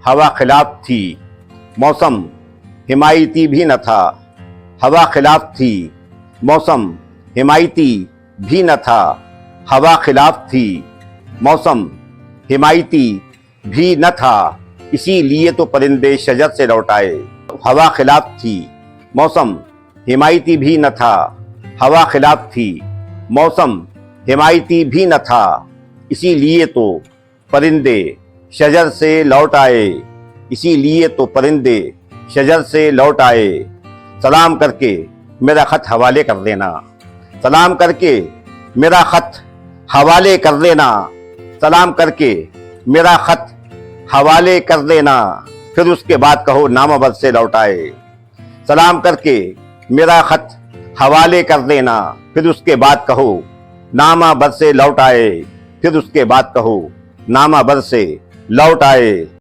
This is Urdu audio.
ہوا خلاف تھی موسم حمایتی بھی نہ تھا، ہوا خلاف تھی موسم حمایتی بھی نہ تھا، ہوا خلاف تھی موسم حمایتی بھی نہ تھا، اسی لیے تو پرندے شجر سے لوٹ آئے۔ ہوا خلاف تھی موسم حمایتی بھی نہ تھا، ہوا خلاف تھی موسم حمایتی بھی نہ تھا، اسی لیے تو پرندے شجر سے لوٹ آئے، اسی لیے تو پرندے شجر سے لوٹ آئے۔ سلام کر کے میرا خط حوالے کر دینا، سلام کر کے میرا خط حوالے کر دینا، سلام کر کے میرا خط حوالے کر دینا، پھر اس کے بعد کہو نامہ بد سے لوٹ آئے۔ سلام کر کے میرا خط حوالے کر دینا، پھر اس کے بعد کہو نامہ بد سے لوٹ آئے، پھر اس کے بعد کہو نامہ بد سے لوٹ آئے۔